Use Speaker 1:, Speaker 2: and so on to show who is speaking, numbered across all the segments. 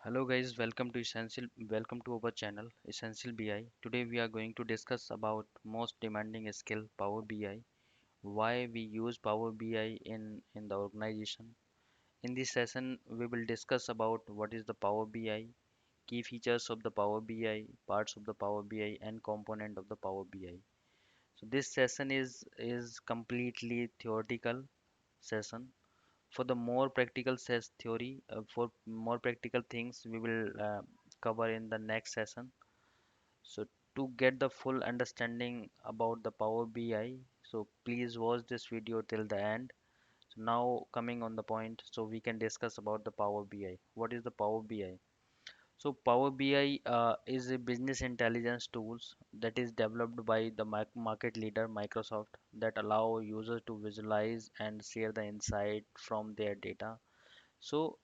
Speaker 1: Hello guys, welcome to our channel Essential BI. Today we are going to discuss about most demanding skill Power BI, why we use Power BI in the organization. In this session we will discuss about what is the Power BI, key features of the Power BI, parts of the Power BI and component of the Power BI. So this session is completely theoretical session. For the more practical says theory, for more practical things we will cover in the next session. So to get the full understanding about the Power BI, so please watch this video till the end. So now coming on the point, so we can discuss about the Power BI. What is the Power BI? So Power BI is a business intelligence tools that is developed by the market leader Microsoft that allow users to visualize and share the insight from their data. So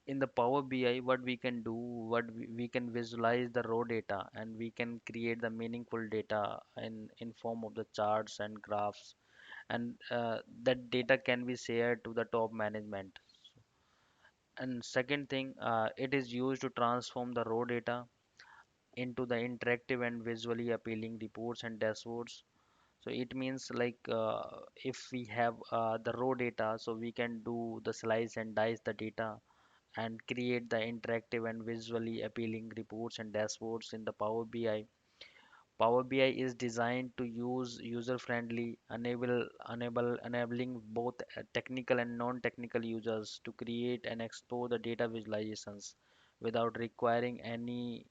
Speaker 1: in the Power BI, what we can do, we can visualize the raw data and we can create the meaningful data in form of the charts and graphs, and that data can be shared to the top management. And second thing, it is used to transform the raw data into the interactive and visually appealing reports and dashboards. So it means like if we have the raw data, so we can do the slice and dice the data and create the interactive and visually appealing reports and dashboards in the Power BI. Power BI is designed to use user-friendly, enabling both technical and non-technical users to create and explore the data visualizations without requiring any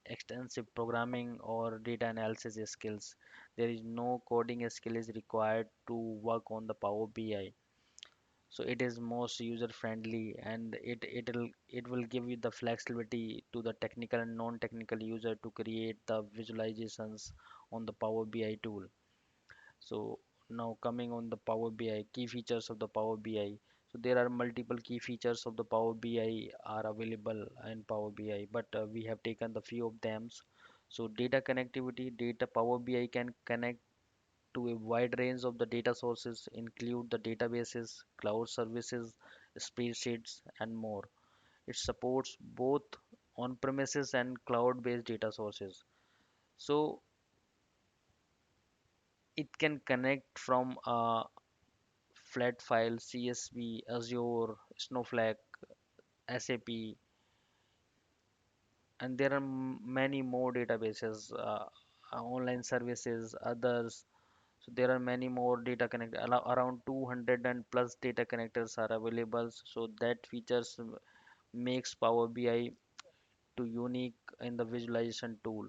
Speaker 1: extensive programming or data analysis skills. There is no coding skill is required to work on the Power BI. So it is most user friendly, and it will give you the flexibility to the technical and non-technical user to create the visualizations on the Power BI tool. So now coming on the Power BI, key features of the Power BI. So there are multiple key features of the Power BI are available in Power BI, but we have taken the few of them. So data connectivity, data Power BI can connect to a wide range of the data sources, include the databases, cloud services, spreadsheets, and more. It supports both on-premises and cloud-based data sources. So it can connect from flat file, CSV, Azure, Snowflake, SAP, and there are many more databases, online services, others. So there are many more data connect around 200 and plus data connectors are available. So that features makes Power BI to unique in the visualization tool.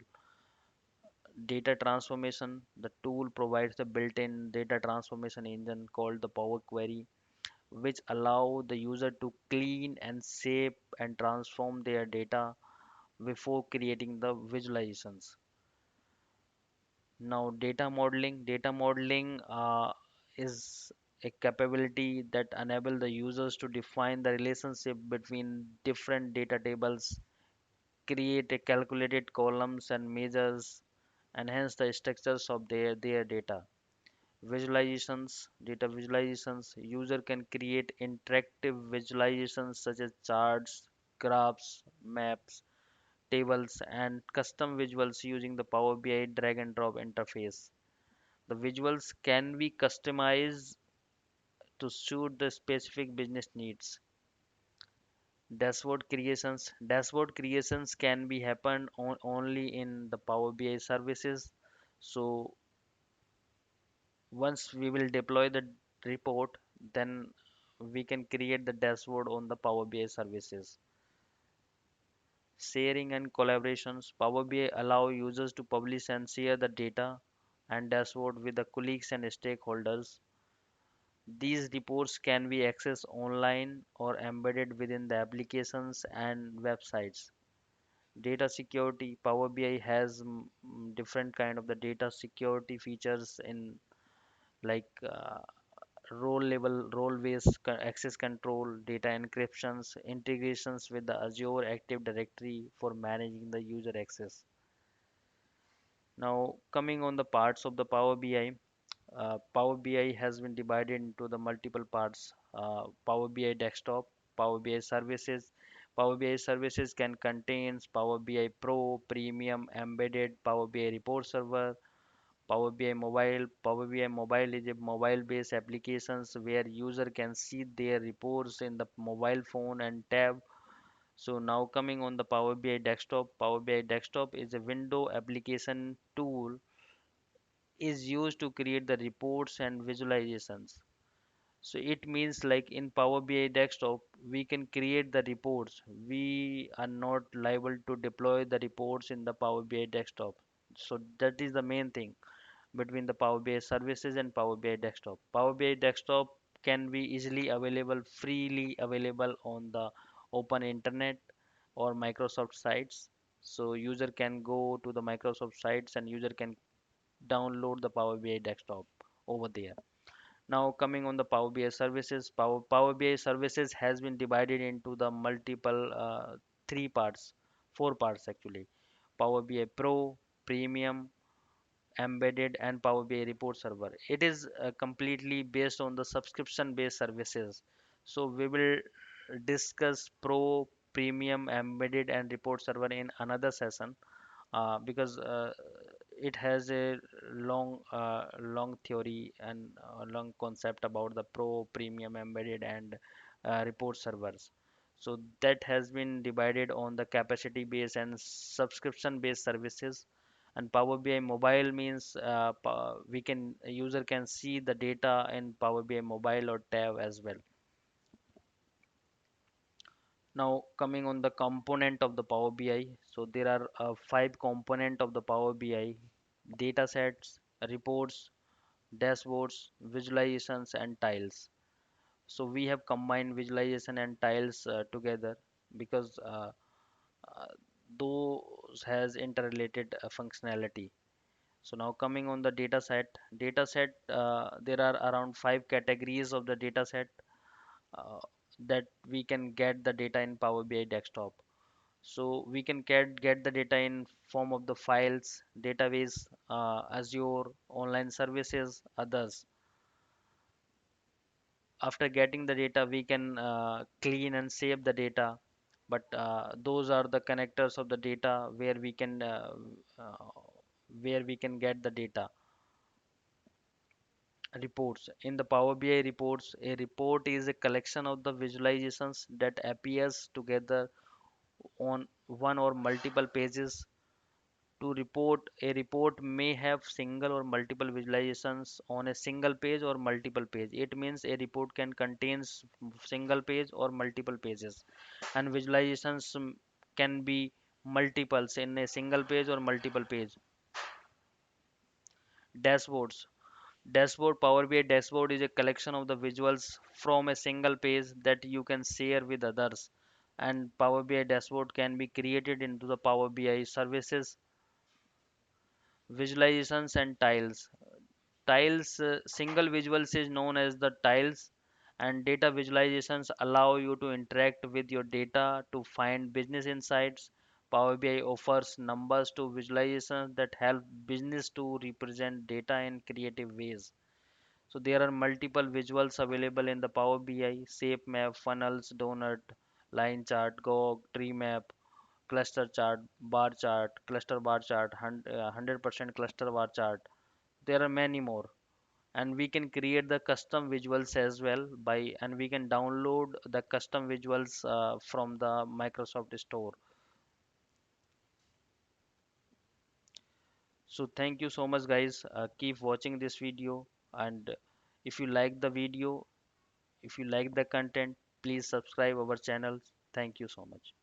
Speaker 1: Data transformation, the tool provides the built-in data transformation engine called the Power Query, which allow the user to clean and shape and transform their data before creating the visualizations. Now, data modeling is a capability that enable the users to define the relationship between different data tables, create a calculated columns and measures, enhance the structures of their data. Data visualizations, user can create interactive visualizations such as charts, graphs, maps, tables, and custom visuals using the Power BI drag and drop interface. The visuals can be customized to suit the specific business needs. Dashboard creations can be happen only in the Power BI services. So once we will deploy the report, then we can create the dashboard on the Power BI services. Sharing and collaborations, Power BI allow users to publish and share the data and dashboard with the colleagues and stakeholders. These reports can be accessed online or embedded within the applications and websites. Data security, Power BI has different kind of the data security features in like role-based access control, data encryptions, integrations with the Azure Active Directory for managing the user access. Now coming on the parts of the Power BI, Power BI has been divided into the multiple parts. Power BI desktop, Power BI services, Power BI services can contain Power BI Pro, Premium, Embedded, Power BI Report Server, Power BI Mobile. Power BI Mobile is a mobile-based applications where user can see their reports in the mobile phone and tab. So now coming on the Power BI Desktop. Power BI Desktop is a window application tool is used to create the reports and visualizations. So it means like in Power BI Desktop, we can create the reports. We are not liable to deploy the reports in the Power BI Desktop. So that is the main thing between the Power BI services and Power BI Desktop. Power BI Desktop can be easily available, freely available on the open internet or Microsoft sites. So user can go to the Microsoft sites and user can download the Power BI Desktop over there. Now coming on the Power BI services, Power BI services has been divided into the multiple three parts, four parts actually. Power BI Pro, Premium, Embedded, and Power BI Report Server. It is completely based on the subscription based services. So we will discuss Pro, Premium, Embedded, and Report Server in another session because it has a long theory and long concept about the Pro, Premium, Embedded, and report servers. So that has been divided on the capacity based and subscription based services. And Power BI mobile means we can user can see the data in Power BI mobile or tab as well. Now coming on the component of the Power BI, so there are five component of the Power BI: data sets, reports, dashboards, visualizations, and tiles. So we have combined visualization and tiles together because uh, those has interrelated functionality. So now coming on the data set, there are around five categories of the data set uh, that we can get the data in Power BI desktop. So we can get the data in form of the files, database, Azure, online services, others. After getting the data, we can clean and save the data. But those are the connectors of the data uh, where we can get the data. Reports in the Power BI reports, a report is a collection of the visualizations that appears together on one or multiple pages. To report, a report may have single or multiple visualizations on a single page or multiple page. It means a report can contain single page or multiple pages, and visualizations can be multiples in a single page or multiple page. Dashboards. Power BI dashboard is a collection of the visuals from a single page that you can share with others. And Power BI dashboard can be created into the Power BI services. Visualizations and tiles. Single visuals is known as the tiles, and data visualizations allow you to interact with your data to find business insights. Power BI offers numbers to visualizations that help business to represent data in creative ways. So there are multiple visuals available in the Power BI: shape map, funnels, donut, line chart, gog, tree map, cluster chart, bar chart, cluster bar chart, 100% cluster bar chart. There are many more, and we can create the custom visuals as well and we can download the custom visuals from the Microsoft Store. So thank you so much guys, keep watching this video, and if you like the video, if you like the content, please subscribe our channel. Thank you so much.